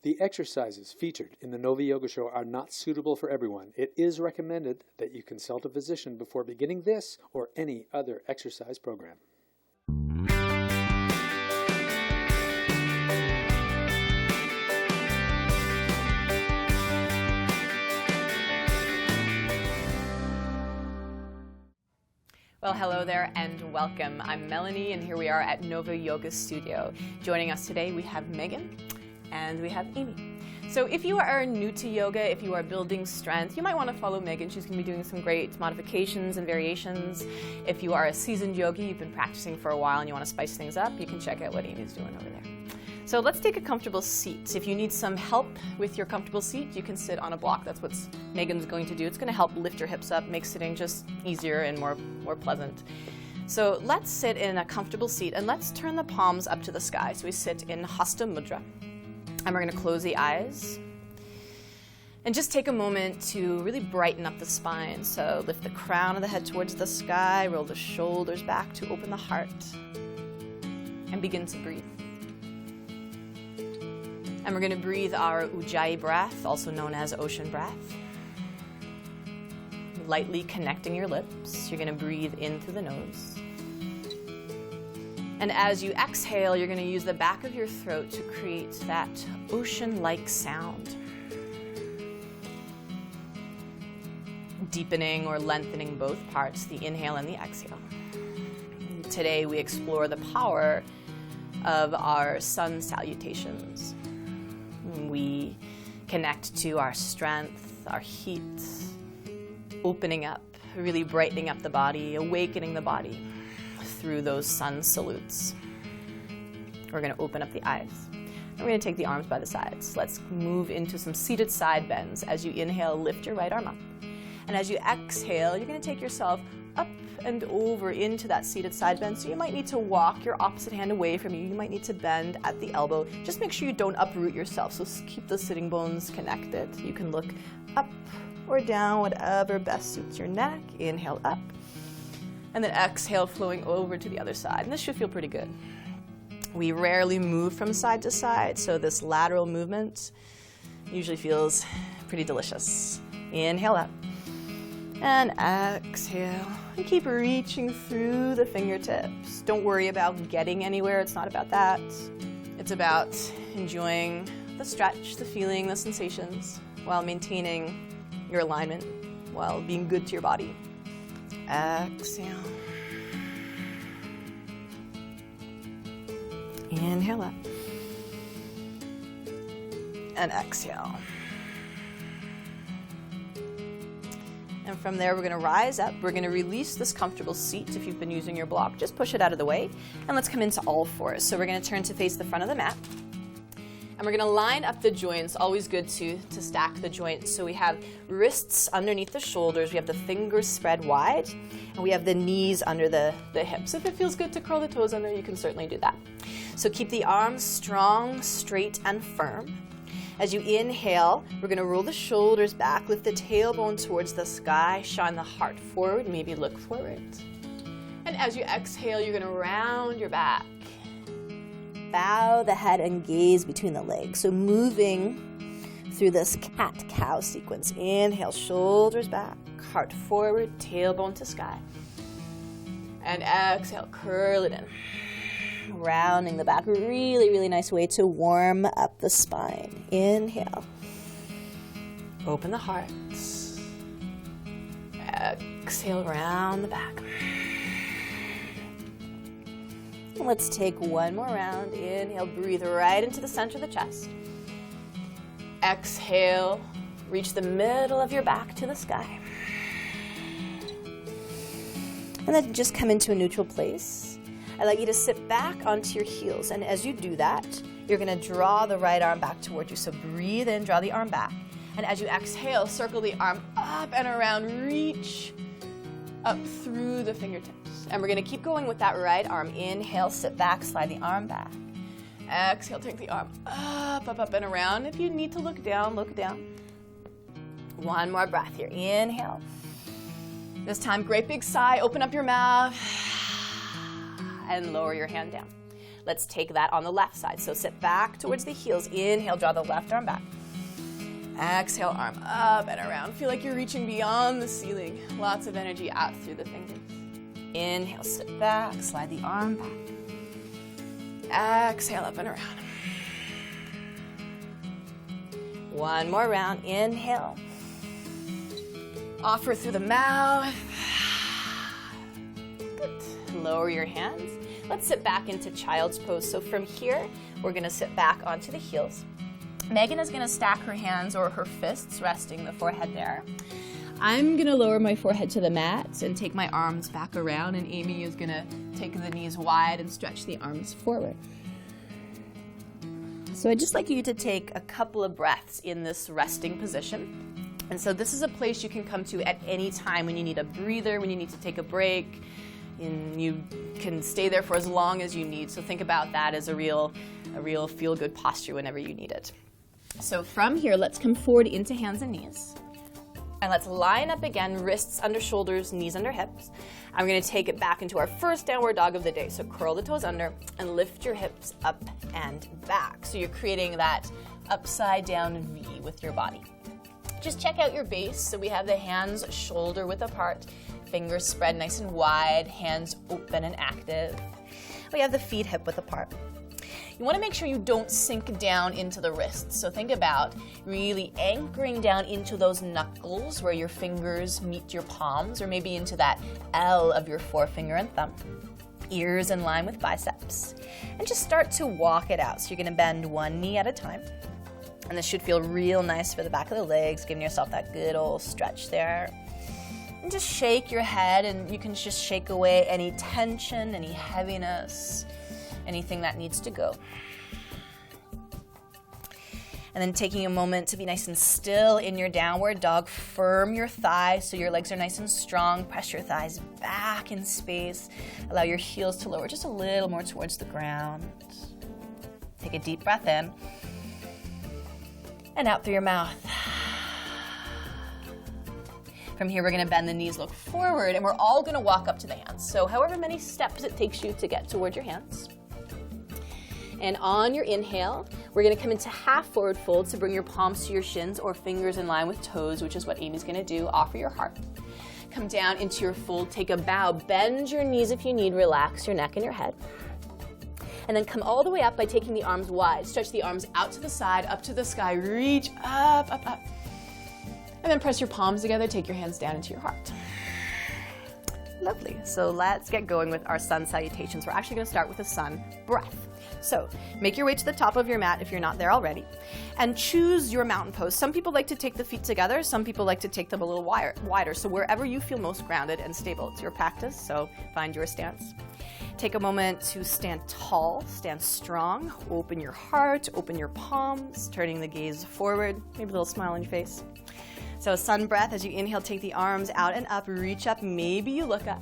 The exercises featured in the Nova Yoga Show are not suitable for everyone. It is recommended that you consult a physician before beginning this or any other exercise program. Well, hello there and welcome. I'm Melanie and here we are at Nova Yoga Studio. Joining us today we have Megan and we have Amy. So if you are new to yoga, if you are building strength, you might want to follow Megan. She's going to be doing some great modifications and variations. If you are a seasoned yogi, you've been practicing for a while and you want to spice things up, you can check out what Amy's doing over there. So let's take a comfortable seat. If you need some help with your comfortable seat, you can sit on a block. That's what Megan's going to do. It's going to help lift your hips up, make sitting just easier and more pleasant. So let's sit in a comfortable seat and let's turn the palms up to the sky. So we sit in Hasta Mudra. And we're going to close the eyes. And just take a moment to really brighten up the spine. So lift the crown of the head towards the sky, roll the shoulders back to open the heart, and begin to breathe. And we're going to breathe our Ujjayi breath, also known as ocean breath. Lightly connecting your lips. You're going to breathe in through the nose. And as you exhale, you're going to use the back of your throat to create that ocean-like sound. Deepening or lengthening both parts, the inhale and the exhale. Today we explore the power of our sun salutations. We connect to our strength, our heat, opening up, really brightening up the body, awakening the body through those sun salutes. We're going to open up the eyes. And we're going to take the arms by the sides. Let's move into some seated side bends. As you inhale, lift your right arm up. And as you exhale, you're going to take yourself up and over into that seated side bend. So you might need to walk your opposite hand away from you. You might need to bend at the elbow. Just make sure you don't uproot yourself. So keep the sitting bones connected. You can look up or down, whatever best suits your neck. Inhale up. And then exhale, flowing over to the other side. And this should feel pretty good. We rarely move from side to side, so this lateral movement usually feels pretty delicious. Inhale up. And exhale. And keep reaching through the fingertips. Don't worry about getting anywhere. It's not about that. It's about enjoying the stretch, the feeling, the sensations, while maintaining your alignment, while being good to your body. Exhale. Inhale up. And exhale. And from there, we're going to rise up. We're going to release this comfortable seat. If you've been using your block, just push it out of the way. And let's come into all fours. So we're going to turn to face the front of the mat. And we're going to line up the joints. Always good to stack the joints. So we have wrists underneath the shoulders. We have the fingers spread wide. And we have the knees under the hips. If it feels good to curl the toes under, you can certainly do that. So keep the arms strong, straight, and firm. As you inhale, we're going to roll the shoulders back, lift the tailbone towards the sky, shine the heart forward, maybe look forward. And as you exhale, you're going to round your back. Bow the head and gaze between the legs. So moving through this cat-cow sequence. Inhale, shoulders back, heart forward, tailbone to sky. And exhale, curl it in. Rounding the back, really, really nice way to warm up the spine. Inhale. Open the heart. Exhale, round the back. Let's take one more round. Inhale, breathe right into the center of the chest. Exhale, reach the middle of your back to the sky. And then just come into a neutral place. I'd like you to sit back onto your heels, and as you do that, you're going to draw the right arm back toward you. So breathe in, draw the arm back. And as you exhale, circle the arm up and around, reach up through the fingertips. And we're going to keep going with that right arm. Inhale, sit back, slide the arm back. Exhale, take the arm up, up, up, and around. If you need to look down, look down. One more breath here. Inhale. This time, great big sigh, open up your mouth, and lower your hand down. Let's take that on the left side. So sit back towards the heels. Inhale, draw the left arm back. Exhale, arm up and around. Feel like you're reaching beyond the ceiling. Lots of energy out through the fingers. Inhale, sit back, slide the arm back. Exhale, up and around. One more round. Inhale. Offer through the mouth. Good. Lower your hands. Let's sit back into child's pose. So from here, we're going to sit back onto the heels. Megan is going to stack her hands or her fists, resting the forehead there. I'm going to lower my forehead to the mat and take my arms back around, and Amy is going to take the knees wide and stretch the arms forward. So I'd just like you to take a couple of breaths in this resting position. And so this is a place you can come to at any time when you need a breather, when you need to take a break, and you can stay there for as long as you need. So think about that as a real feel-good posture whenever you need it. So from here, let's come forward into hands and knees. And let's line up again, wrists under shoulders, knees under hips. I'm going to take it back into our first downward dog of the day. So curl the toes under and lift your hips up and back. So you're creating that upside down V with your body. Just check out your base. So we have the hands shoulder width apart, fingers spread nice and wide, hands open and active. We have the feet hip width apart. You want to make sure you don't sink down into the wrists. So think about really anchoring down into those knuckles where your fingers meet your palms, or maybe into that L of your forefinger and thumb. Ears in line with biceps. And just start to walk it out. So you're going to bend one knee at a time. And this should feel real nice for the back of the legs, giving yourself that good old stretch there. And just shake your head, and you can just shake away any tension, any heaviness, anything that needs to go. And then taking a moment to be nice and still in your downward dog. Firm your thighs so your legs are nice and strong. Press your thighs back in space. Allow your heels to lower just a little more towards the ground. Take a deep breath in. And out through your mouth. From here, we're going to bend the knees, look forward, and we're all going to walk up to the hands. So however many steps it takes you to get toward your hands. And on your inhale, we're going to come into half forward fold, so bring your palms to your shins or fingers in line with toes, which is what Amy's going to do. Offer your heart. Come down into your fold, take a bow, bend your knees if you need, relax your neck and your head. And then come all the way up by taking the arms wide. Stretch the arms out to the side, up to the sky, reach up, up, up. And then press your palms together, take your hands down into your heart. Lovely. So let's get going with our sun salutations. We're actually going to start with a sun breath. So make your way to the top of your mat if you're not there already, and choose your mountain pose. Some people like to take the feet together. Some people like to take them a little wider. So wherever you feel most grounded and stable, it's your practice. So find your stance. Take a moment to stand tall, stand strong, open your heart, open your palms, turning the gaze forward, maybe a little smile on your face. So sun breath, as you inhale, take the arms out and up, reach up, maybe you look up.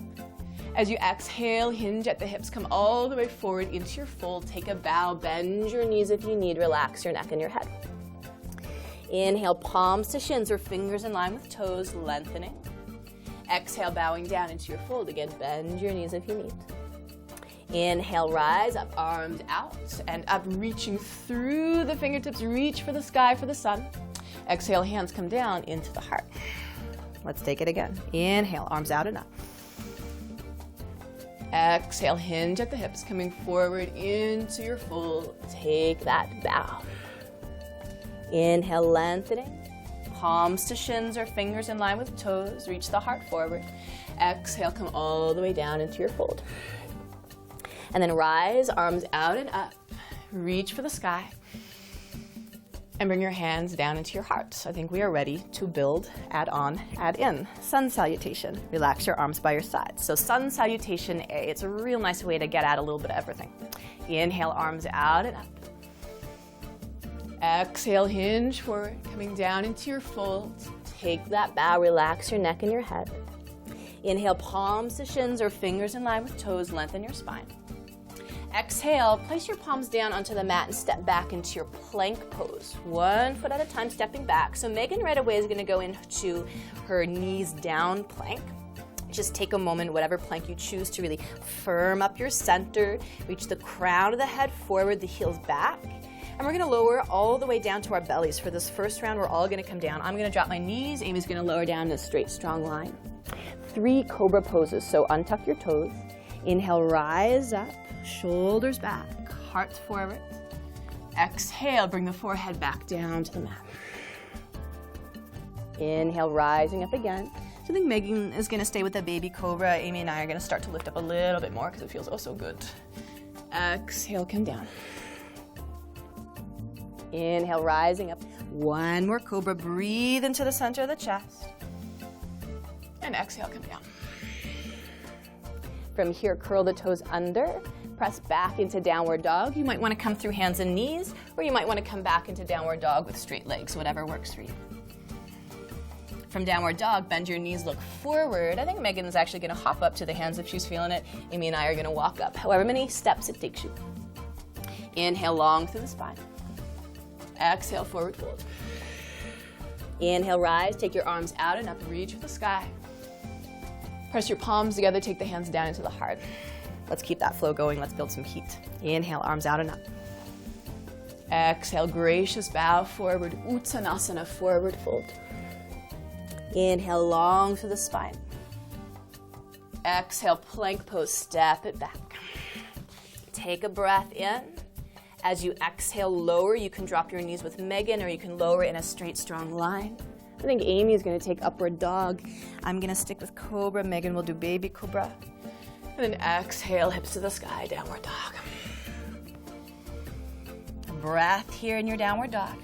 As you exhale, hinge at the hips, come all the way forward into your fold, take a bow, bend your knees if you need, relax your neck and your head. Inhale, palms to shins or fingers in line with toes, lengthening. Exhale, bowing down into your fold, again, bend your knees if you need. Inhale, rise up, arms out and up, reaching through the fingertips, reach for the sky, for the sun. Exhale, hands come down into the heart. Let's take it again. Inhale, arms out and up. Exhale, hinge at the hips, coming forward into your fold. Take that bow. Inhale, lengthening. Palms to shins or fingers in line with toes. Reach the heart forward. Exhale, come all the way down into your fold. And then rise, arms out and up. Reach for the sky. And bring your hands down into your heart. So I think we are ready to build, add on, add in. Sun salutation. Relax your arms by your sides. So sun salutation A. It's a real nice way to get at a little bit of everything. Inhale, arms out and up. Exhale, hinge forward, coming down into your fold. Take that bow, relax your neck and your head. Inhale, palms to shins or fingers in line with toes, lengthen your spine. Exhale, place your palms down onto the mat and step back into your plank pose. 1 foot at a time, stepping back. So Megan right away is going to go into her knees down plank. Just take a moment, whatever plank you choose, to really firm up your center. Reach the crown of the head forward, the heels back. And we're gonna lower all the way down to our bellies. For this first round, we're all gonna come down. I'm gonna drop my knees. Amy's gonna lower down in a straight, strong line. 3 cobra poses. So untuck your toes. Inhale, rise up, shoulders back, heart forward. Exhale, bring the forehead back down to the mat. Inhale, rising up again. So I think Megan is gonna stay with the baby cobra. Amy and I are gonna start to lift up a little bit more because it feels oh so good. Exhale, come down. Inhale, rising up. 1 more cobra. Breathe into the center of the chest. And exhale, come down. From here, curl the toes under. Press back into downward dog. You might want to come through hands and knees, or you might want to come back into downward dog with straight legs, whatever works for you. From downward dog, bend your knees, look forward. I think Megan's actually going to hop up to the hands if she's feeling it. Amy and I are going to walk up, however many steps it takes you. Inhale, long through the spine. Exhale, forward fold. Inhale, rise. Take your arms out and up, reach for the sky. Press your palms together, take the hands down into the heart. Let's keep that flow going. Let's build some heat. Inhale, arms out and up. Exhale, gracious bow forward, Uttanasana, forward fold. Inhale, long through the spine. Exhale, plank pose, step it back. Take a breath in. As you exhale, lower. You can drop your knees with Megan, or you can lower in a straight, strong line. I think Amy is going to take upward dog. I'm going to stick with cobra. Megan will do baby cobra. And then exhale, hips to the sky, downward dog. Breath here in your downward dog.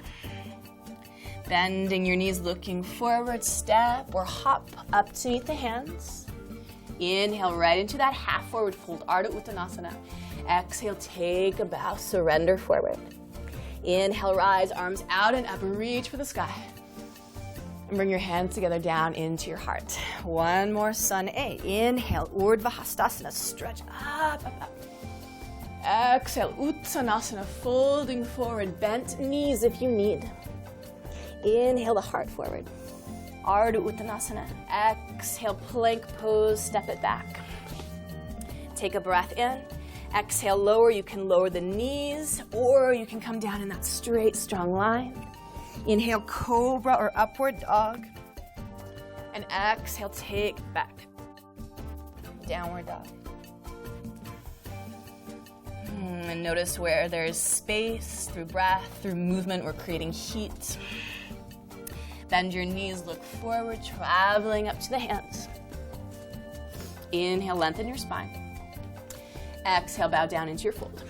Bending your knees, looking forward, step or hop up to meet the hands. Inhale right into that half forward fold, Ardha Uttanasana. Exhale, take a bow, surrender forward. Inhale, rise, arms out and up, reach for the sky. And bring your hands together down into your heart. 1 more, Sun A. Inhale, Urdhva Hastasana, stretch up, up, up. Exhale, Uttanasana, folding forward, bent knees if you need. Inhale the heart forward. Ardha Uttanasana. Exhale, plank pose, step it back. Take a breath in. Exhale, lower. You can lower the knees, or you can come down in that straight, strong line. Inhale, cobra or upward dog. And exhale, take back. Downward dog. And notice where there's space, through breath, through movement, we're creating heat. Bend your knees, look forward, traveling up to the hands. Inhale, lengthen your spine. Exhale, bow down into your fold.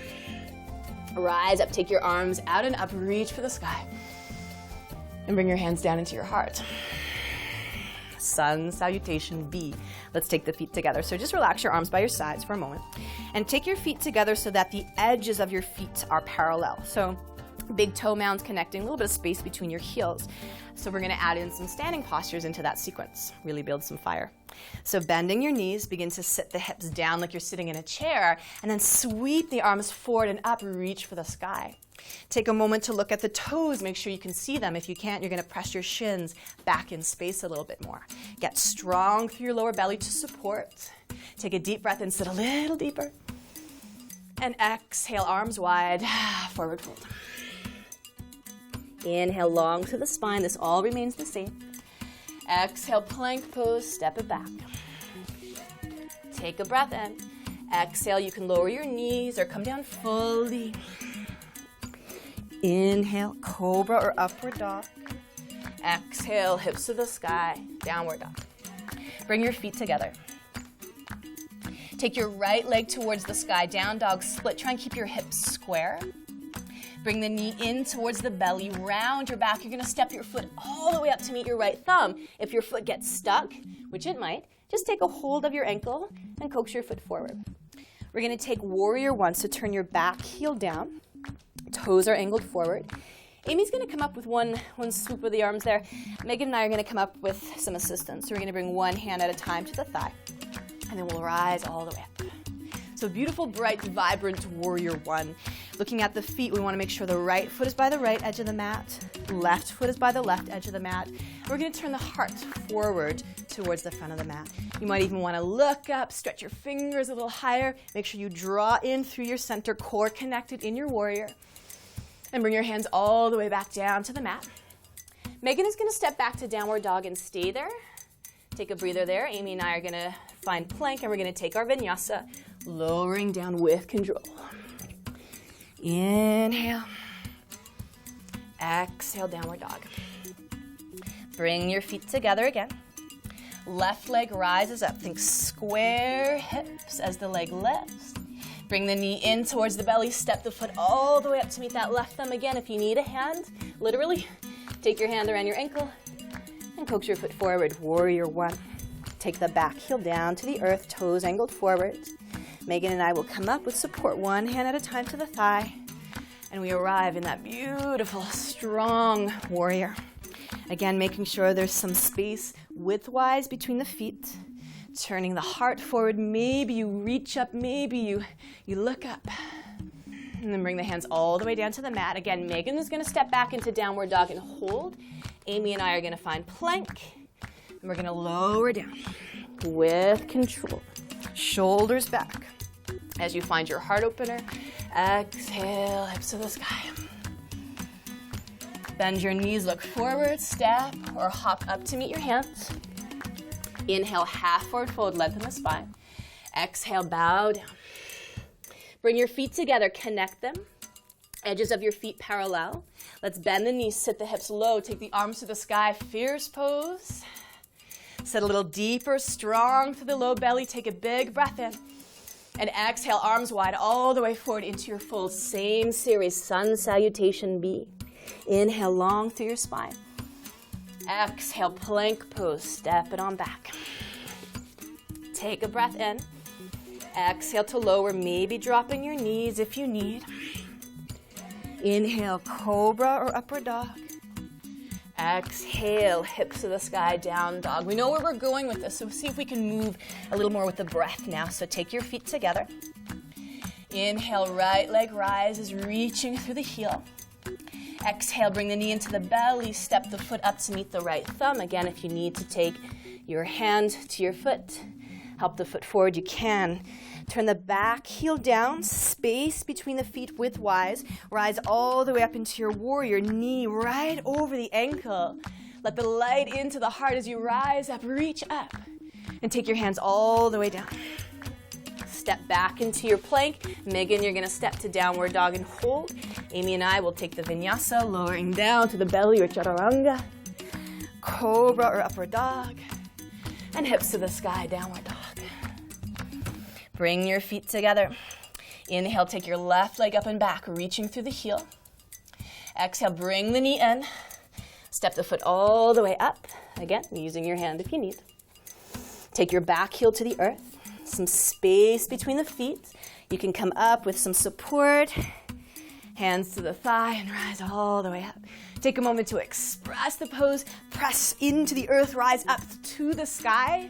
Rise up, take your arms out and up, reach for the sky. And bring your hands down into your heart. Sun salutation B. Let's take the feet together. So just relax your arms by your sides for a moment. And take your feet together so that the edges of your feet are parallel. So big toe mounds connecting, a little bit of space between your heels. So we're gonna add in some standing postures into that sequence. Really build some fire. So bending your knees, begin to sit the hips down like you're sitting in a chair, and then sweep the arms forward and up, reach for the sky. Take a moment to look at the toes, make sure you can see them. If you can't, you're gonna press your shins back in space a little bit more. Get strong through your lower belly to support. Take a deep breath and sit a little deeper. And exhale, arms wide, forward fold. Inhale, long through the spine. This all remains the same. Exhale, plank pose, step it back. Take a breath in. Exhale, you can lower your knees or come down fully. Inhale, cobra or upward dog. Exhale, hips to the sky, downward dog. Bring your feet together. Take your right leg towards the sky, down dog, split. Try and keep your hips square. Bring the knee in towards the belly, round your back. You're gonna step your foot all the way up to meet your right thumb. If your foot gets stuck, which it might, just take a hold of your ankle and coax your foot forward. We're gonna take warrior 1, so turn your back heel down. Toes are angled forward. Amy's gonna come up with one swoop of the arms there. Megan and I are gonna come up with some assistance. So we're gonna bring one hand at a time to the thigh, and then we'll rise all the way up. So beautiful, bright, vibrant warrior one. Looking at the feet, we want to make sure the right foot is by the right edge of the mat, left foot is by the left edge of the mat. We're going to turn the heart forward towards the front of the mat. You might even want to look up, stretch your fingers a little higher. Make sure you draw in through your center, core connected in your warrior. And bring your hands all the way back down to the mat. Megan is going to step back to downward dog and stay there. Take a breather there. Amy and I are going to find plank, and we're going to take our vinyasa, lowering down with control. Inhale. Exhale, downward dog. Bring your feet together again. Left leg rises up. Think square hips as the leg lifts. Bring the knee in towards the belly. Step the foot all the way up to meet that left thumb again. If you need a hand, literally, take your hand around your ankle and coax your foot forward. Warrior one. Take the back heel down to the earth, toes angled forward. Megan and I will come up with support, one hand at a time to the thigh. And we arrive in that beautiful, strong warrior. Again, making sure there's some space widthwise between the feet. Turning the heart forward. Maybe you reach up, maybe you look up. And then bring the hands all the way down to the mat. Again, Megan is going to step back into downward dog and hold. Amy and I are going to find plank. And we're going to lower down with control. Shoulders back. As you find your heart opener, exhale, hips to the sky. Bend your knees, look forward, step or hop up to meet your hands. Inhale, half forward fold, lengthen the spine. Exhale, bow down. Bring your feet together, connect them. Edges of your feet parallel. Let's bend the knees, sit the hips low, take the arms to the sky, fierce pose. Sit a little deeper, strong through the low belly, take a big breath in. And exhale, arms wide all the way forward into your fold. Same series, sun salutation B. Inhale, long through your spine. Exhale, plank pose, step it on back. Take a breath in. Exhale to lower, maybe dropping your knees if you need. Inhale, cobra or upward dog. Exhale, hips to the sky, down dog. We know where we're going with this, so see if we can move a little more with the breath now. So take your feet together. Inhale, right leg rises, reaching through the heel. Exhale, bring the knee into the belly, step the foot up to meet the right thumb. Again, if you need to take your hand to your foot, help the foot forward, you can. Turn the back heel down, space between the feet widthwise. Rise all the way up into your warrior, knee right over the ankle. Let the light into the heart as you rise up, reach up, and take your hands all the way down. Step back into your plank. Megan, you're going to step to downward dog and hold. Amy and I will take the vinyasa, lowering down to the belly or chaturanga. Cobra or upward dog. And hips to the sky, downward dog. Bring your feet together. Inhale, take your left leg up and back, reaching through the heel. Exhale, bring the knee in. Step the foot all the way up. Again, using your hand if you need. Take your back heel to the earth. Some space between the feet. You can come up with some support. Hands to the thigh and rise all the way up. Take a moment to express the pose. Press into the earth, rise up to the sky.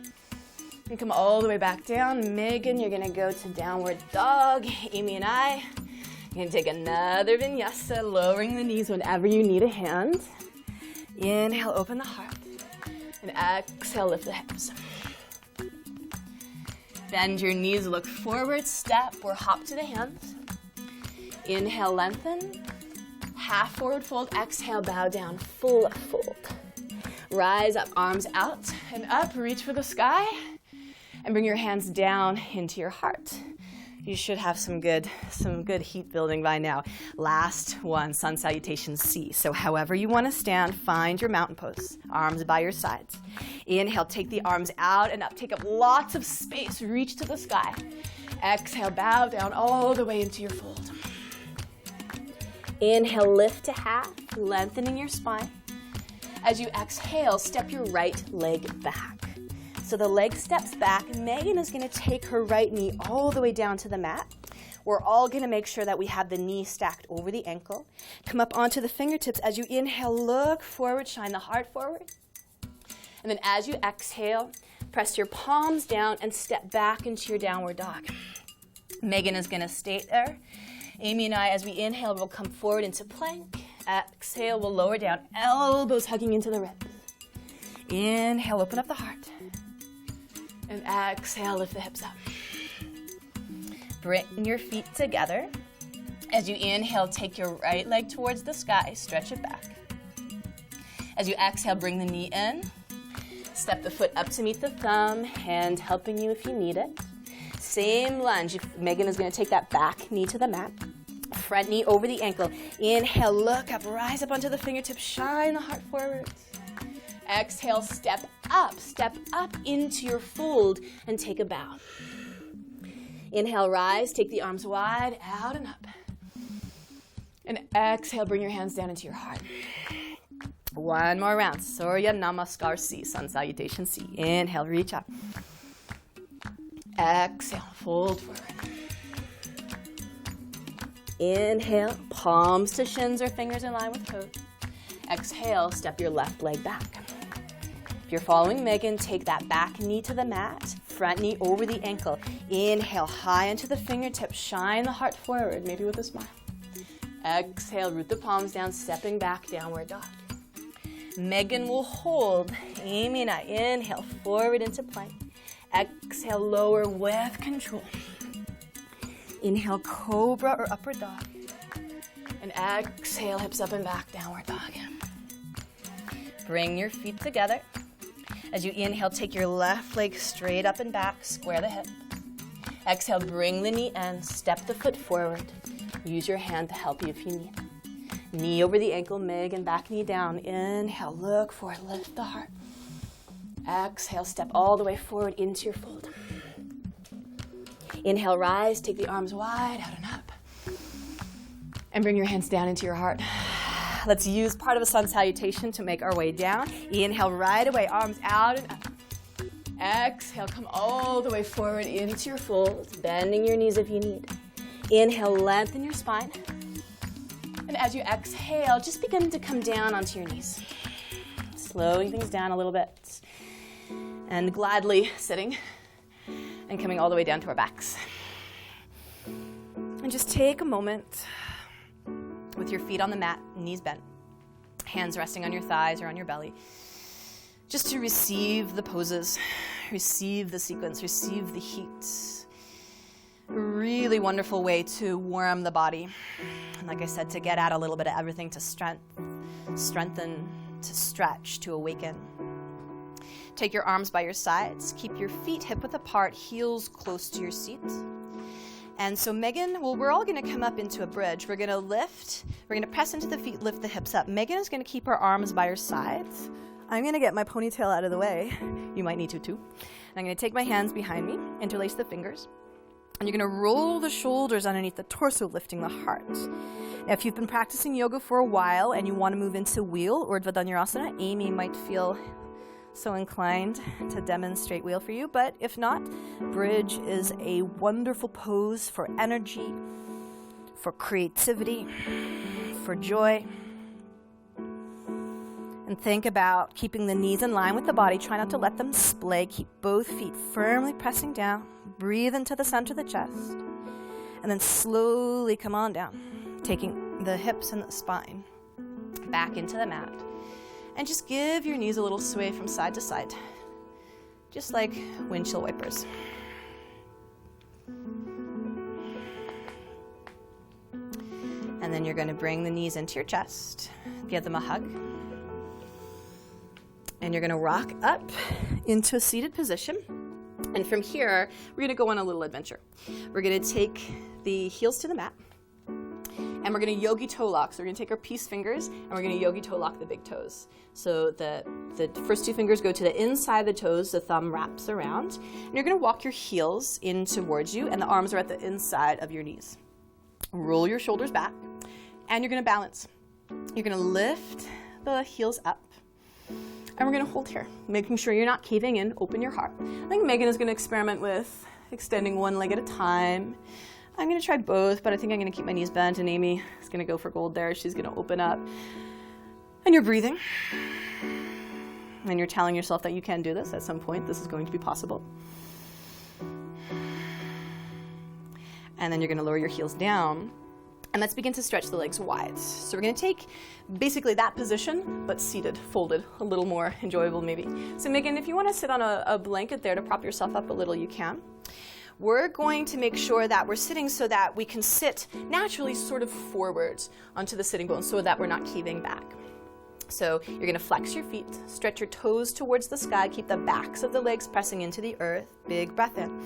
And come all the way back down. Megan, you're going to go to downward dog. Amy and I are going to take another vinyasa, lowering the knees whenever you need a hand. Inhale, open the heart. And exhale, lift the hips. Bend your knees, look forward, step or hop to the hands. Inhale, lengthen. Half forward fold. Exhale, bow down, full fold. Rise up, arms out and up, reach for the sky. And bring your hands down into your heart. You should have some good heat building by now. Last one, sun salutation C. So however you want to stand, find your mountain pose. Arms by your sides. Inhale, take the arms out and up. Take up lots of space. Reach to the sky. Exhale, bow down all the way into your fold. Inhale, lift to half, lengthening your spine. As you exhale, step your right leg back. So the leg steps back. Megan is going to take her right knee all the way down to the mat. We're all going to make sure that we have the knee stacked over the ankle. Come up onto the fingertips. As you inhale, look forward, shine the heart forward. And then as you exhale, press your palms down and step back into your downward dog. Megan is gonna stay there. Amy and I, as we inhale, will come forward into plank. Exhale, we'll lower down, elbows hugging into the ribs. Inhale, open up the heart. And exhale, lift the hips up. Bring your feet together. As you inhale, take your right leg towards the sky, stretch it back. As you exhale, bring the knee in. Step the foot up to meet the thumb, hand helping you if you need it. Same lunge. Megan is going to take that back knee to the mat. Front knee over the ankle. Inhale, look up, rise up onto the fingertips, shine the heart forward. Exhale, step up into your fold and take a bow. Inhale, rise, take the arms wide, out and up. And exhale, bring your hands down into your heart. One more round. Surya Namaskar C, Sun Salutation C. Inhale, reach up. Exhale, fold forward. Inhale, palms to shins or fingers in line with toes. Exhale, step your left leg back. If you're following Megan, take that back knee to the mat, front knee over the ankle. Inhale, high into the fingertips, shine the heart forward, maybe with a smile. Exhale, root the palms down, stepping back, downward dog. Megan will hold. Amy and I inhale, forward into plank. Exhale, lower with control. Inhale, cobra or upward dog. And exhale, hips up and back, downward dog. Bring your feet together. As you inhale, take your left leg straight up and back, square the hip. Exhale, bring the knee in, step the foot forward. Use your hand to help you if you need. Knee over the ankle, Megan, back knee down. Inhale, look forward, lift the heart. Exhale, step all the way forward into your fold. Inhale, rise, take the arms wide, out and up. And bring your hands down into your heart. Let's use part of a sun salutation to make our way down. Inhale, right away, arms out and up. Exhale, come all the way forward into your fold, bending your knees if you need. Inhale, lengthen your spine. And as you exhale, just begin to come down onto your knees. Slowing things down a little bit. And gladly sitting and coming all the way down to our backs. And just take a moment with your feet on the mat, knees bent, hands resting on your thighs or on your belly, just to receive the poses, receive the sequence, receive the heat. A really wonderful way to warm the body. And like I said, to get at a little bit of everything, to strengthen, to stretch, to awaken. Take your arms by your sides. Keep your feet hip-width apart, heels close to your seat. And so Megan, we're all going to come up into a bridge. We're going to lift. We're going to press into the feet, lift the hips up. Megan is going to keep her arms by her sides. I'm going to get my ponytail out of the way. You might need to too. And I'm going to take my hands behind me, interlace the fingers. And you're going to roll the shoulders underneath the torso, lifting the heart. Now, if you've been practicing yoga for a while and you want to move into wheel or Urdhva Dhanurasana, Amy might feel so inclined to demonstrate wheel for you. But if not, bridge is a wonderful pose for energy, for creativity, for joy. And think about keeping the knees in line with the body. Try not to let them splay. Keep both feet firmly pressing down. Breathe into the center of the chest. And then slowly come on down, taking the hips and the spine back into the mat. And just give your knees a little sway from side to side, just like windshield wipers. And then you're going to bring the knees into your chest, give them a hug. And you're going to rock up into a seated position. And from here, we're going to go on a little adventure. We're going to take the heels to the mat. And we're going to yogi toe lock. So we're going to take our peace fingers and we're going to yogi toe lock the big toes. So the first two fingers go to the inside of the toes, the thumb wraps around. And you're going to walk your heels in towards you and the arms are at the inside of your knees. Roll your shoulders back and you're going to balance. You're going to lift the heels up. And we're going to hold here, making sure you're not caving in, open your heart. I think Megan is going to experiment with extending one leg at a time. I'm going to try both, but I think I'm going to keep my knees bent, and Amy is going to go for gold there. She's going to open up. And you're breathing. And you're telling yourself that you can do this. At some point, this is going to be possible. And then you're going to lower your heels down. And let's begin to stretch the legs wide. So we're going to take basically that position, but seated, folded, a little more enjoyable maybe. So Megan, if you want to sit on a blanket there to prop yourself up a little, you can. We're going to make sure that we're sitting so that we can sit naturally sort of forwards onto the sitting bones so that we're not caving back. So you're going to flex your feet, stretch your toes towards the sky, keep the backs of the legs pressing into the earth. Big breath in.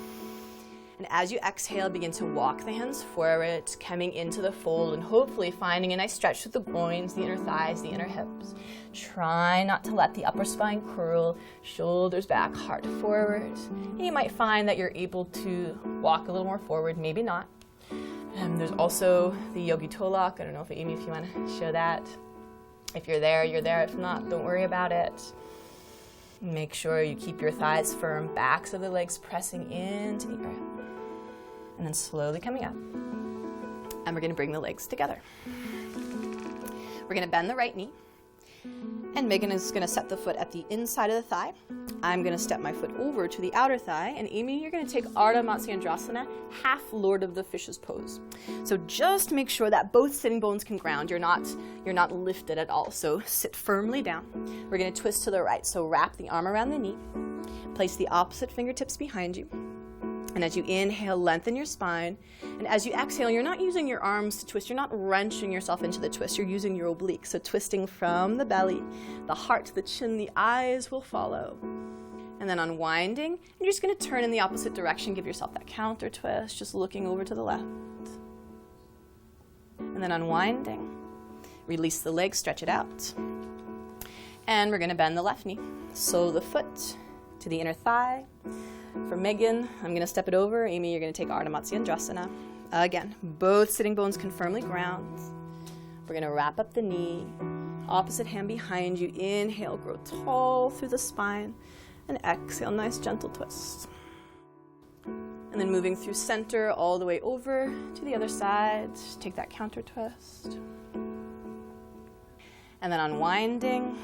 And as you exhale, begin to walk the hands forward, coming into the fold and hopefully finding a nice stretch with the groins, the inner thighs, the inner hips. Try not to let the upper spine curl, shoulders back, heart forward. And you might find that you're able to walk a little more forward, maybe not. And there's also the yogi toe lock. I don't know if Amy, if you want to show that. If you're there, you're there. If not, don't worry about it. Make sure you keep your thighs firm, backs of the legs pressing into the earth. And then slowly coming up. And we're going to bring the legs together. We're going to bend the right knee. And Megan is going to set the foot at the inside of the thigh. I'm going to step my foot over to the outer thigh. And Amy, you're going to take Ardha Matsyendrasana, half Lord of the Fishes pose. So just make sure that both sitting bones can ground. You're not lifted at all. So sit firmly down. We're going to twist to the right. So wrap the arm around the knee. Place the opposite fingertips behind you. And as you inhale, lengthen your spine. And as you exhale, you're not using your arms to twist. You're not wrenching yourself into the twist. You're using your obliques. So twisting from the belly, the heart, the chin, the eyes will follow. And then unwinding. And you're just going to turn in the opposite direction. Give yourself that counter twist, just looking over to the left. And then unwinding. Release the leg, stretch it out. And we're going to bend the left knee. So the foot to the inner thigh. For Megan, I'm going to step it over. Amy, you're going to take Ardha Matsyendrasana. Again, both sitting bones can firmly ground. We're going to wrap up the knee. Opposite hand behind you. Inhale, grow tall through the spine. And exhale, nice gentle twist. And then moving through center all the way over to the other side. Take that counter twist. And then unwinding.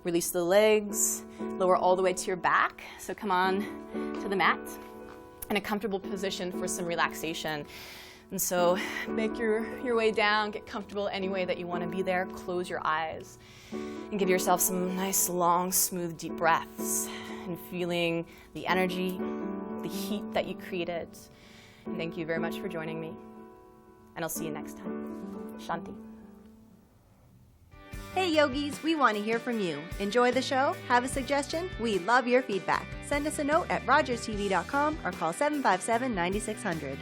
Release the legs, lower all the way to your back. So come on to the mat in a comfortable position for some relaxation. And so make your way down, get comfortable any way that you want to be there. Close your eyes and give yourself some nice, long, smooth, deep breaths and feeling the energy, the heat that you created. And thank you very much for joining me. And I'll see you next time. Shanti. Hey yogis, we want to hear from you. Enjoy the show? Have a suggestion? We love your feedback. Send us a note at rogerstv.com or call 757-9600.